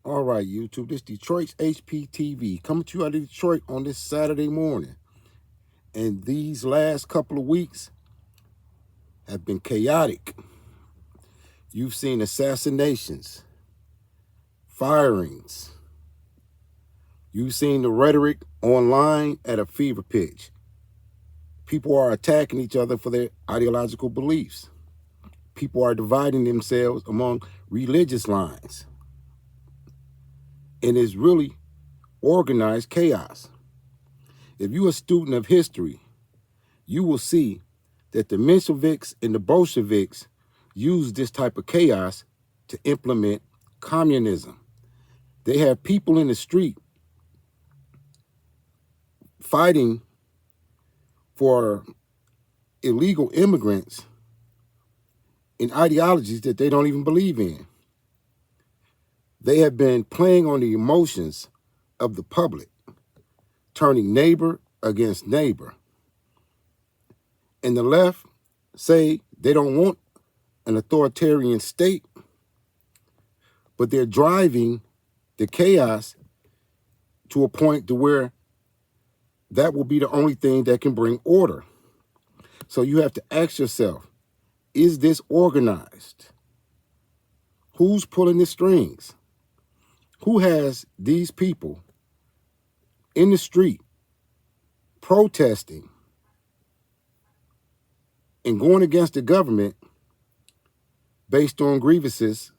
All right, YouTube, this Detroit's HPTV coming to you out of Detroit on this Saturday morning. And these last couple of weeks have been chaotic. You've seen assassinations, firings. You've seen the rhetoric online at a fever pitch. People are attacking each other for their ideological beliefs. People are dividing themselves among religious lines. And it's really organized chaos. If you're a student of history, you will see that the Mensheviks and the Bolsheviks used this type of chaos to implement communism. They have people in the street fighting for illegal immigrants in ideologies that they don't even believe in. They have been playing on the emotions of the public, turning neighbor against neighbor. And the left say they don't want an authoritarian state, but they're driving the chaos to a point to where that will be the only thing that can bring order. So you have to ask yourself, is this organized? Who's pulling the strings? Who has these people in the street protesting and going against the government based on grievances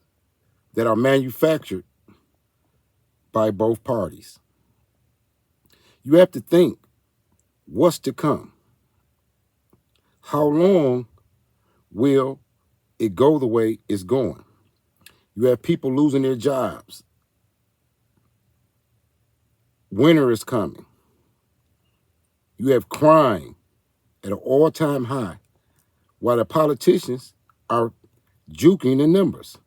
that are manufactured by both parties? You have to think, what's to come? How long will it go the way it's going? You have people losing their jobs. Winter is coming. You have crime at an all-time high, while the politicians are juking the numbers.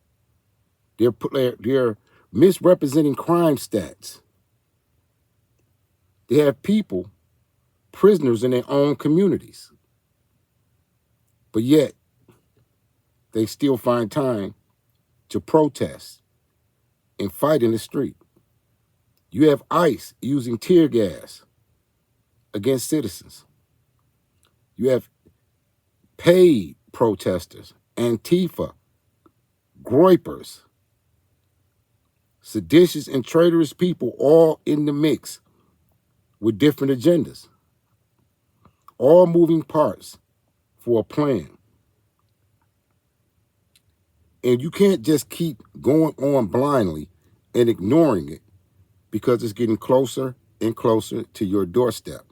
They're misrepresenting crime stats. They have people, prisoners in their own communities. But yet, they still find time to protest and fight in the street. You have ICE using tear gas against citizens. You have paid protesters, Antifa, groypers, seditious and traitorous people all in the mix with different agendas, all moving parts for a plan. And you can't just keep going on blindly and ignoring it because it's getting closer and closer to your doorstep.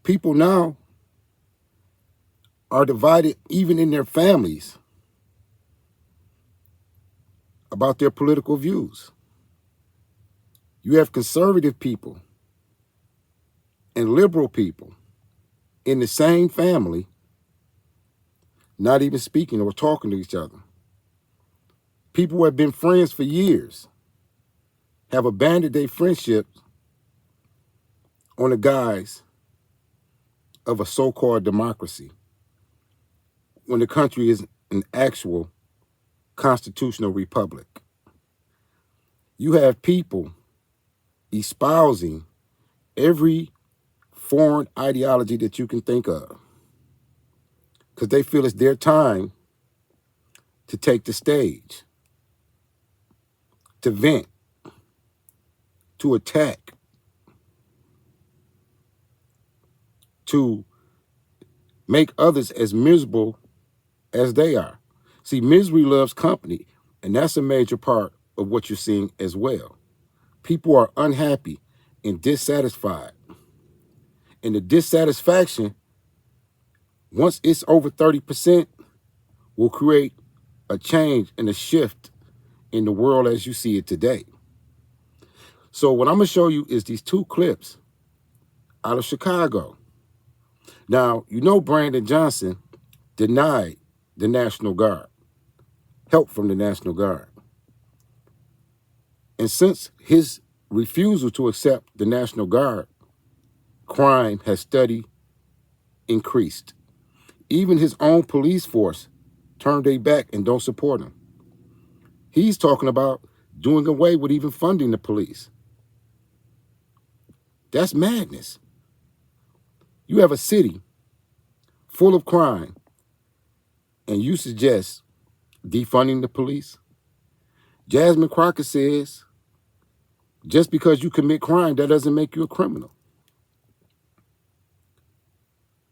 People now are divided even in their families about their political views. You have conservative people and liberal people in the same family not even speaking or talking to each other. People who have been friends for years have abandoned their friendships on the guise of a so-called democracy when the country is an actual constitutional republic. You have people espousing every foreign ideology that you can think of because they feel it's their time to take the stage, to vent, to attack, to make others as miserable as they are. See, misery loves company, and that's a major part of what you're seeing as well. People are unhappy and dissatisfied. And the dissatisfaction, once it's over 30%, will create a change and a shift in the world as you see it today. So what I'm going to show you is these two clips out of Chicago. Now, you know Brandon Johnson denied the National Guard, help from the National Guard. And since his refusal to accept the National Guard, crime has steadily increased. Even his own police force turned their back and don't support him. He's talking about doing away with even funding the police. That's madness. You have a city full of crime, and you suggest defunding the police? Jasmine Crockett says, just because you commit crime, that doesn't make you a criminal.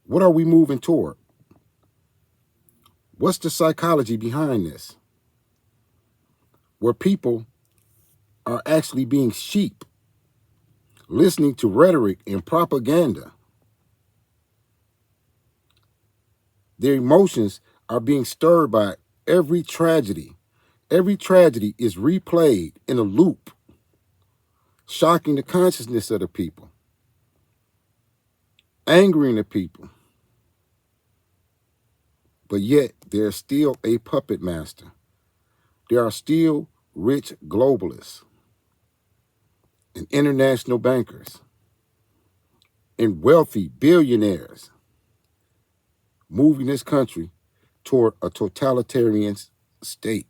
What are we moving toward? What's the psychology behind this? Where people are actually being sheep, listening to rhetoric and propaganda. Their emotions are being stirred by every tragedy. Every tragedy is replayed in a loop, shocking the consciousness of the people, angering the people. But yet, there's still a puppet master. There are still rich globalists and international bankers and wealthy billionaires moving this country toward a totalitarian state.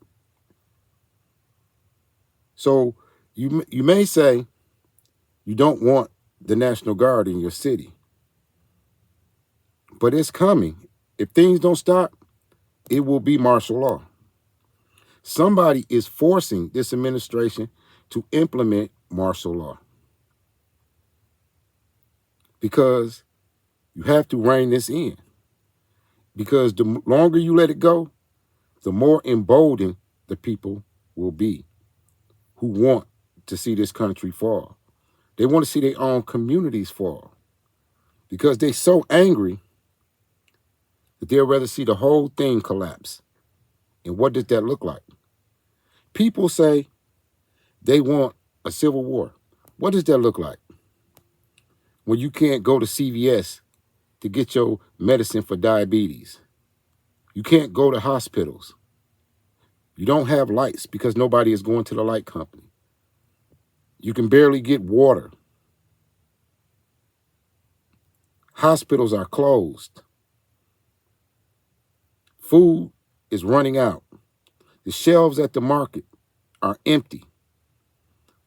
So you may say you don't want the National Guard in your city, but it's coming. If things don't stop, it will be martial law. Somebody is forcing this administration to implement martial law because you have to rein this in. Because the longer you let it go, the more emboldened the people will be who want to see this country fall. They want to see their own communities fall because they're so angry that they'll rather see the whole thing collapse. And what does that look like? People say they want a civil war. What does that look like? When you can't go to CVS to get your medicine for diabetes. You can't go to hospitals. You don't have lights because nobody is going to the light company. You can barely get water. Hospitals are closed. Food is running out. The shelves at the market are empty.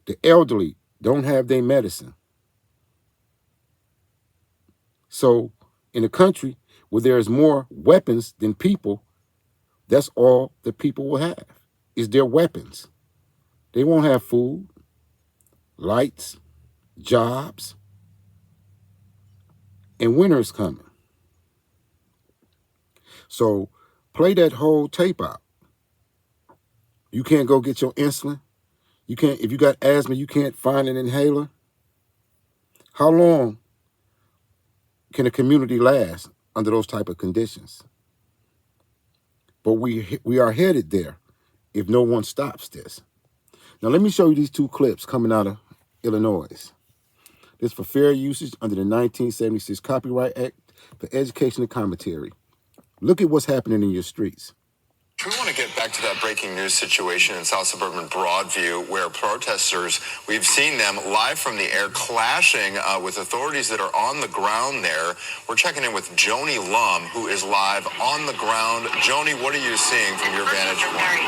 The elderly don't have their medicine. So in a country where there's more weapons than people, that's all the people will have is their weapons. They won't have food, lights, jobs, and winter is coming. So play that whole tape out. You can't go get your insulin. You can't, if you got asthma, you can't find an inhaler. How long can a community last under those type of conditions? But we are headed there if no one stops this. Now let me show you these two clips coming out of Illinois. This for fair usage under the 1976 Copyright Act for education and commentary. Look at what's happening in your streets. We want to get back to that breaking news situation in South Suburban Broadview where protesters, we've seen them live from the air clashing with authorities that are on the ground there. We're checking in with Joni Lum, who is live on the ground. Joni, what are you seeing from your vantage point?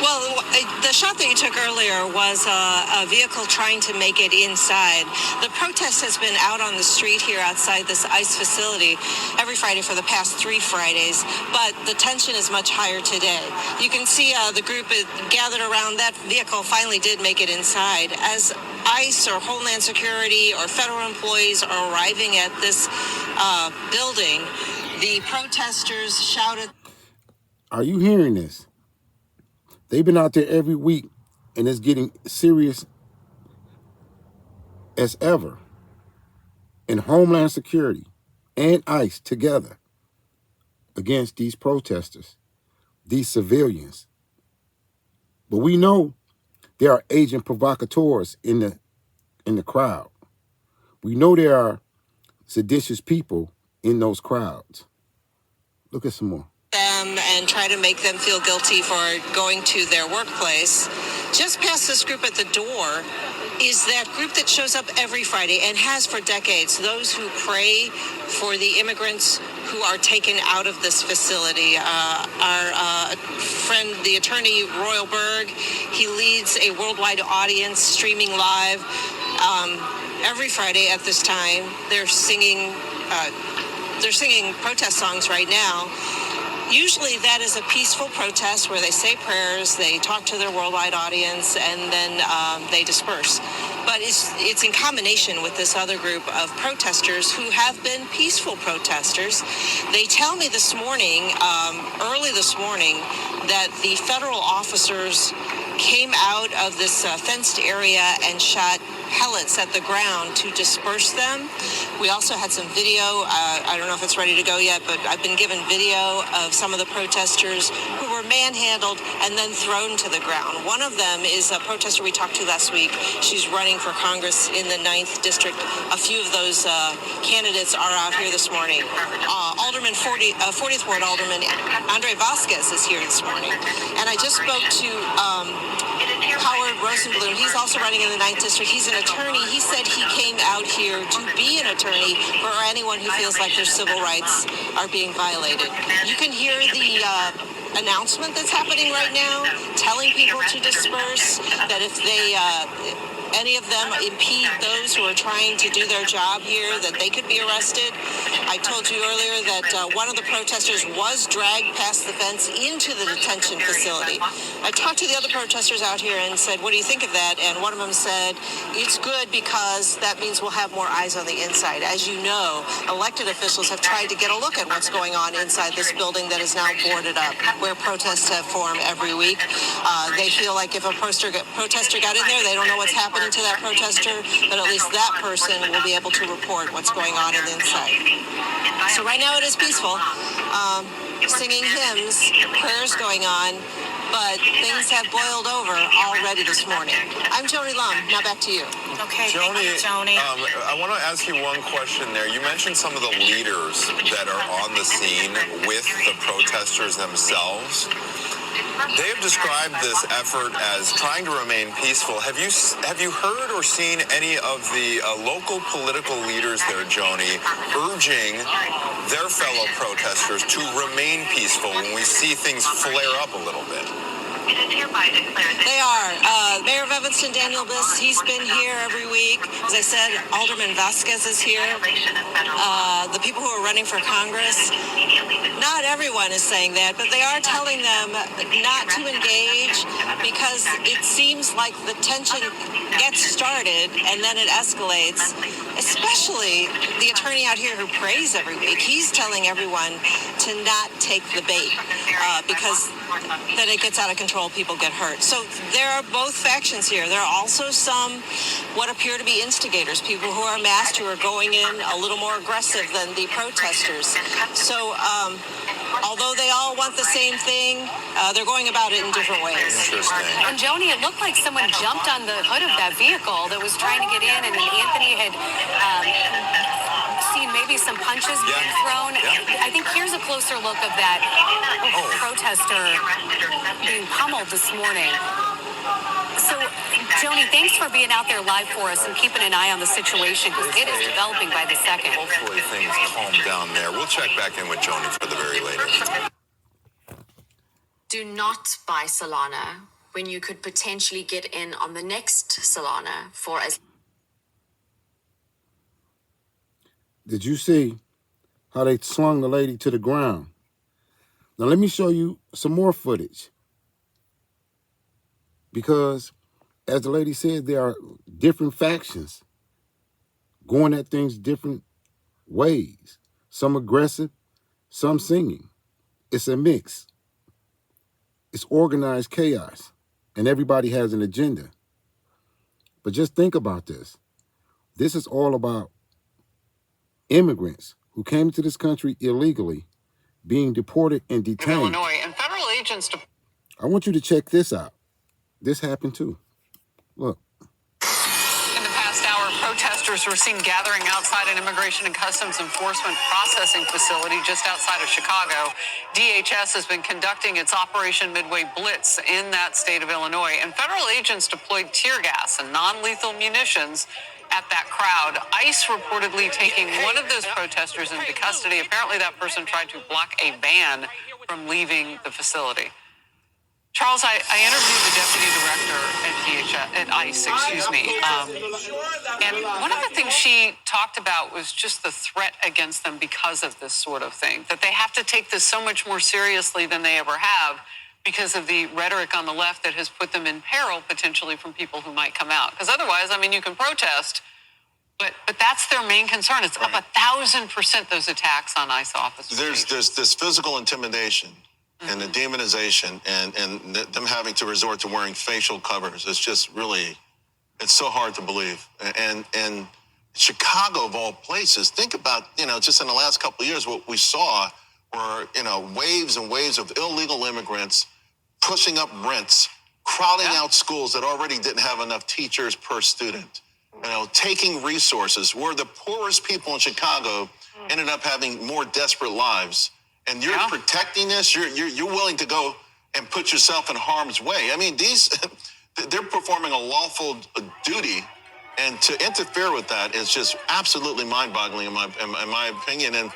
Well, the shot that you took earlier was a vehicle trying to make it inside. The protest has been out on the street here outside this ICE facility every Friday for the past 3 Fridays, but the tension is much higher today. You can see the group gathered around that vehicle finally did make it inside. As ICE or Homeland Security or federal employees are arriving at this building, the protesters shouted. Are you hearing this? They've been out there every week, and it's getting serious as ever. And Homeland Security and ICE together against these protesters, these civilians. But we know there are agent provocateurs in the crowd. We know there are seditious people in those crowds. Look at some more. Them and try to make them feel guilty for going to their workplace. Just past this group at the door is that group that shows up every Friday and has for decades, those who pray for the immigrants who are taken out of this facility. Our friend, the attorney Royal Berg, he leads a worldwide audience streaming live every Friday at this time. They're singing protest songs right now. Usually that is a peaceful protest where they say prayers, they talk to their worldwide audience, and then they disperse. But it's in combination with this other group of protesters who have been peaceful protesters. They tell me this morning, early this morning, that the federal officers came out of this fenced area and shot pellets at the ground to disperse them. We also had some video. I don't know if it's ready to go yet, but I've been given video of some of the protesters who were manhandled and then thrown to the ground. One of them is a protester we talked to last week. She's running for Congress in the 9th District. A few of those candidates are out here this morning. 40th Ward Alderman Andre Vasquez is here this morning. And I just spoke to Howard Rosenblum. He's also running in the 9th District. He's an attorney. He said he came out here to be an attorney for anyone who feels like their civil rights are being violated. You can hear the announcement that's happening right now, telling people to disperse, that if they any of them impede those who are trying to do their job here, that they could be arrested. I told you earlier that one of the protesters was dragged past the fence into the detention facility. I talked to the other protesters out here and said, what do you think of that? And one of them said, it's good because that means we'll have more eyes on the inside. As you know, elected officials have tried to get a look at what's going on inside this building that is now boarded up, where protests have formed every week. They feel like if a protester got in there, they don't know what's happening to that protester, but at least that person will be able to report what's going on in the inside. So right now it is peaceful, singing hymns, prayers going on, but things have boiled over already this morning. I'm Joni Lum. Now back to you. Okay, Joni, I want to ask you one question there. You mentioned some of the leaders that are on the scene with the protesters themselves. They have described this effort as trying to remain peaceful. Have you heard or seen any of the local political leaders there, Joni, urging their fellow protesters to remain peaceful when we see things flare up a little bit? They are. Mayor of Evanston, Daniel Biss, he's been here every week. As I said, Alderman Vasquez is here. The people who are running for Congress, not everyone is saying that, but they are telling them not to engage because it seems like the tension gets started and then it escalates. Especially the attorney out here who prays every week. He's telling everyone to not take the bait because then it gets out of control, people get hurt. So there are both factions here. There are also some what appear to be instigators, people who are masked, who are going in a little more aggressive than the protesters. So although they all want the same thing, they're going about it in different ways. Interesting. And Joni, it looked like someone jumped on the hood of that vehicle that was trying to get in, and then Anthony had seen maybe some punches being thrown. I think here's a closer look of that protester being pummeled this morning. So, Joni, thanks for being out there live for us and keeping an eye on the situation because it is developing by the second. Hopefully things calm down there. We'll check back in with Joni for the very latest. Do not buy Solana when you could potentially get in on the next Solana for as... Did you see how they slung the lady to the ground? Now let me show you some more footage. Because, as the lady said, there are different factions going at things different ways. Some aggressive, some singing. It's a mix. It's organized chaos, and everybody has an agenda. But just think about this. This is all about immigrants who came to this country illegally, being deported and detained. Illinois and federal agents. I want you to check this out. This happened too. Look. In the past hour, protesters were seen gathering outside an Immigration and Customs Enforcement processing facility just outside of Chicago. DHS has been conducting its Operation Midway Blitz in that state of Illinois, and federal agents deployed tear gas and non-lethal munitions at that crowd. ICE reportedly taking one of those protesters into custody. Apparently that person tried to block a van from leaving the facility. Charles, I interviewed the deputy director at ICE, and one of the things she talked about was just the threat against them because of this sort of thing, that they have to take this so much more seriously than they ever have because of the rhetoric on the left that has put them in peril potentially from people who might come out. Because otherwise, I mean, you can protest, but that's their main concern. It's up 1,000% those attacks on ICE officers. There's this physical intimidation and the demonization and them having to resort to wearing facial covers. It's just really, it's so hard to believe. And Chicago, of all places, think about, just in the last couple of years, what we saw were, waves and waves of illegal immigrants pushing up rents, crowding out schools that already didn't have enough teachers per student, taking resources, where the poorest people in Chicago ended up having more desperate lives. And you're protecting this. You're willing to go and put yourself in harm's way. I mean, they're performing a lawful duty, and to interfere with that is just absolutely mind-boggling in my opinion. And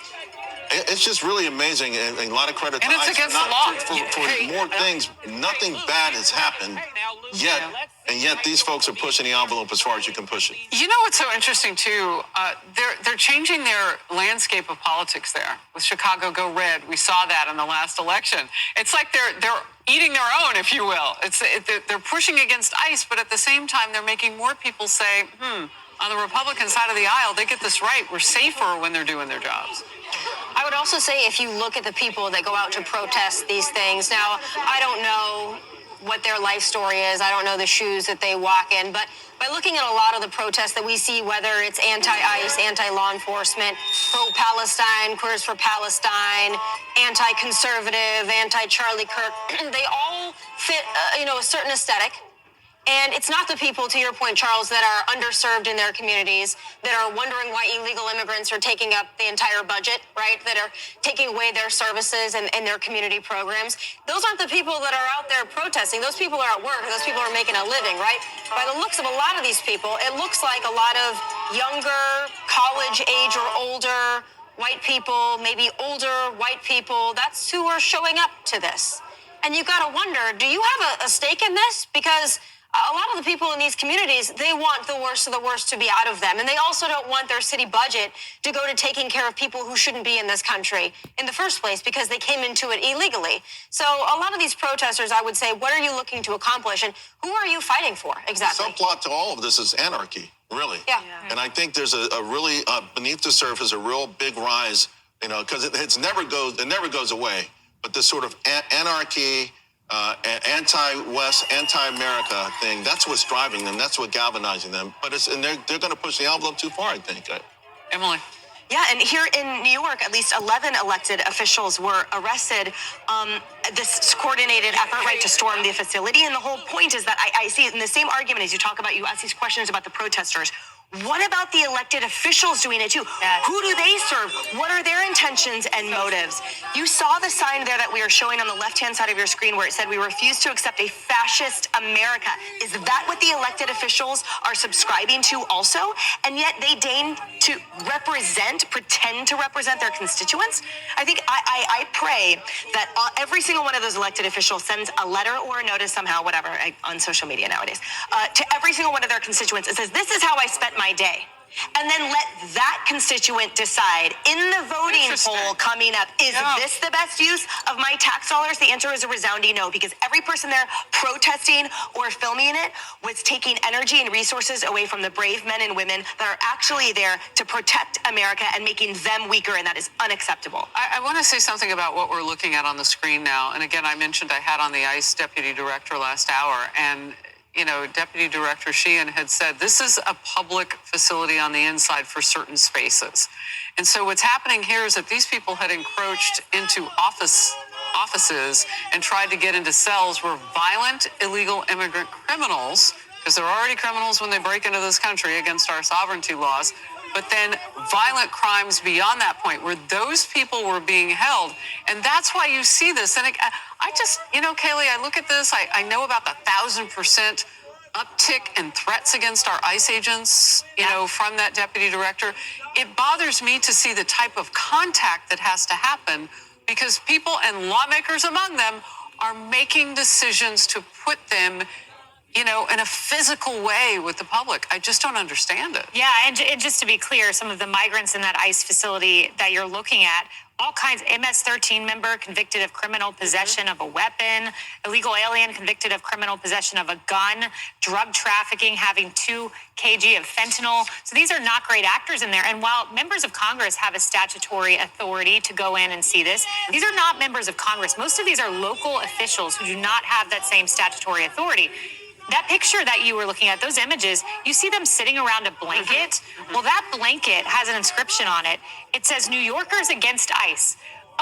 it's just really amazing, and a lot of credit to ICE. And it's against the law. For more things. Nothing bad has happened yet, and yet these folks are pushing the envelope as far as you can push it. You know what's so interesting, too? They're changing their landscape of politics there. With Chicago Go Red, we saw that in the last election. It's like they're eating their own, if you will. They're pushing against ICE, but at the same time, they're making more people say, on the Republican side of the aisle, they get this right. We're safer when they're doing their jobs. I would also say, if you look at the people that go out to protest these things, now, I don't know what their life story is. I don't know the shoes that they walk in. But by looking at a lot of the protests that we see, whether it's anti-ICE, anti-law enforcement, pro-Palestine, Queers for Palestine, anti-conservative, anti-Charlie Kirk, they all fit, a certain aesthetic. And it's not the people, to your point, Charles, that are underserved in their communities, that are wondering why illegal immigrants are taking up the entire budget, right? That are taking away their services and their community programs. Those aren't the people that are out there protesting. Those people are at work. Those people are making a living, right? By the looks of a lot of these people, it looks like a lot of younger, college age or older white people, maybe older white people, that's who are showing up to this. And you got to wonder, do you have a stake in this? Because a lot of the people in these communities, they want the worst of the worst to be out of them. And they also don't want their city budget to go to taking care of people who shouldn't be in this country in the first place because they came into it illegally. So a lot of these protesters, I would say, what are you looking to accomplish? And who are you fighting for exactly? The subplot to all of this is anarchy, really. Yeah. And I think there's a really, beneath the surface, a real big rise, because it never goes away. But this sort of anarchy, anti-West, anti-America thing, that's what's driving them. That's what galvanizing them. But they're going to push the envelope too far, I think. Emily. Yeah, and here in New York, at least 11 elected officials were arrested. This coordinated effort, right, to storm the facility. And the whole point is that I see it in the same argument as you talk about, you ask these questions about the protesters. What about the elected officials doing it too? Yes. Who do they serve? What are their intentions and motives? You saw the sign there that we are showing on the left-hand side of your screen where it said, "We refuse to accept a fascist America." Is that what the elected officials are subscribing to also? And yet they deign to pretend to represent their constituents? I think I pray that every single one of those elected officials sends a letter or a notice somehow, whatever, on social media nowadays, to every single one of their constituents. It says, "This is how I spent my day." And then let that constituent decide in the voting poll coming up, is this the best use of my tax dollars? The answer is a resounding no, because every person there protesting or filming it was taking energy and resources away from the brave men and women that are actually there to protect America and making them weaker, and that is unacceptable. I want to say something about what we're looking at on the screen now. And again, I mentioned I had on the ICE deputy director last hour, and Deputy Director Sheehan had said this is a public facility on the inside for certain spaces. And so what's happening here is that these people had encroached into offices and tried to get into cells where violent illegal immigrant criminals, because they're already criminals when they break into this country against our sovereignty laws, but then violent crimes beyond that point where those people were being held. And that's why you see this. And I just, Kaylee, I look at this, I know about the 1,000% uptick in threats against our ICE agents, from that deputy director. It bothers me to see the type of contact that has to happen because people and lawmakers among them are making decisions to put them, in a physical way with the public. I just don't understand it. Yeah, and just to be clear, some of the migrants in that ICE facility that you're looking at, all kinds, MS-13 member convicted of criminal possession of a weapon, illegal alien convicted of criminal possession of a gun, drug trafficking, having 2 kg of fentanyl. So these are not great actors in there. And while members of Congress have a statutory authority to go in and see this, these are not members of Congress. Most of these are local officials who do not have that same statutory authority. That picture that you were looking at, those images, you see them sitting around a blanket. Well, that blanket has an inscription on it. It says, New Yorkers against ICE.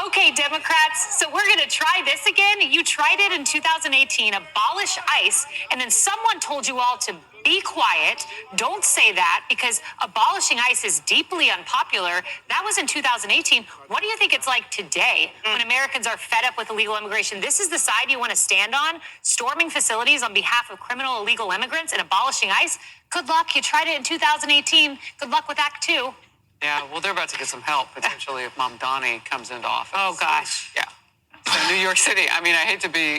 Okay, Democrats, so we're going to try this again. You tried it in 2018, abolish ICE, and then someone told you all to be quiet. Don't say that because abolishing ICE is deeply unpopular. That was in 2018. What do you think it's like today when Americans are fed up with illegal immigration? This is the side you want to stand on? Storming facilities on behalf of criminal illegal immigrants and abolishing ICE? Good luck. You tried it in 2018. Good luck with Act 2. Yeah, well, they're about to get some help, potentially, if Mom Donnie comes into office. Oh, gosh. Yeah. So New York City, I hate to be,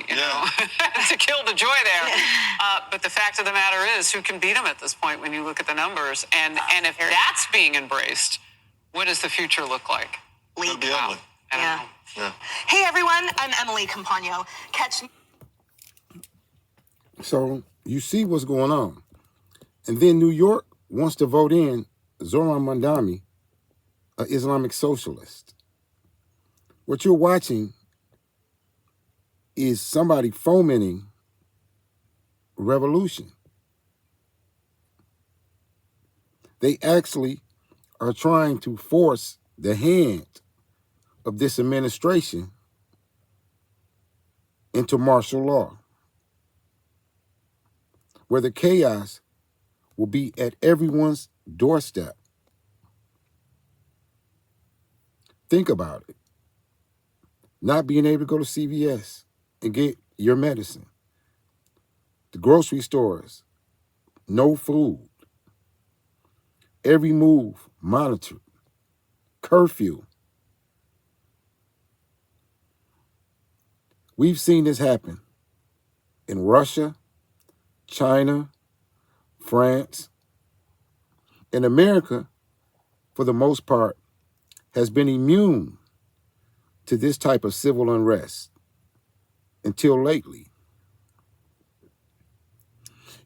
to kill the joy there. But the fact of the matter is, who can beat them at this point when you look at the numbers? And if that's being embraced, what does the future look like? It'll be ugly. I don't know. Yeah. Hey everyone, I'm Emily Campagno. Catch me. So you see what's going on. And then New York wants to vote in Zoran Mandami, an Islamic socialist. What you're watching is somebody fomenting revolution. They actually are trying to force the hand of this administration into martial law, where the chaos will be at everyone's doorstep. Think about it. Not being able to go to CVS and get your medicine. The grocery stores, no food. Every move monitored. Curfew. We've seen this happen in Russia, China, France. And America, for the most part, has been immune to this type of civil unrest until lately.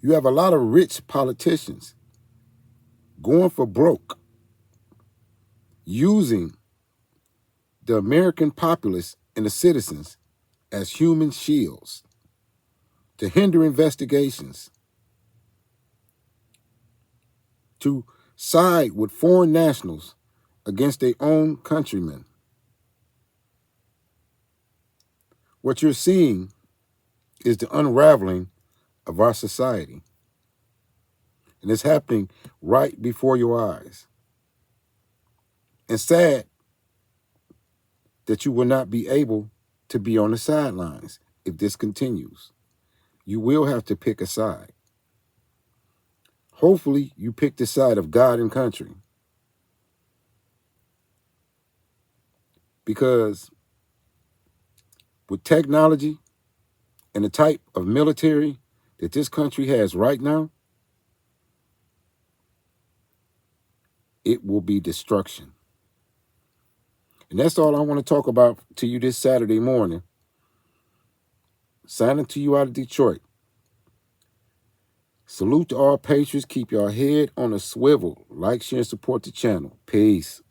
You have a lot of rich politicians going for broke, using the American populace and the citizens as human shields to hinder investigations, to side with foreign nationals against their own countrymen. What you're seeing is the unraveling of our society. And it's happening right before your eyes. And sad that you will not be able to be on the sidelines if this continues. You will have to pick a side. Hopefully, you pick the side of God and country. Because with technology and the type of military that this country has right now, it will be destruction. And that's all I want to talk about to you this Saturday morning. Signing to you out of Detroit. Salute to all patriots. Keep your head on a swivel. Like, share, and support the channel. Peace.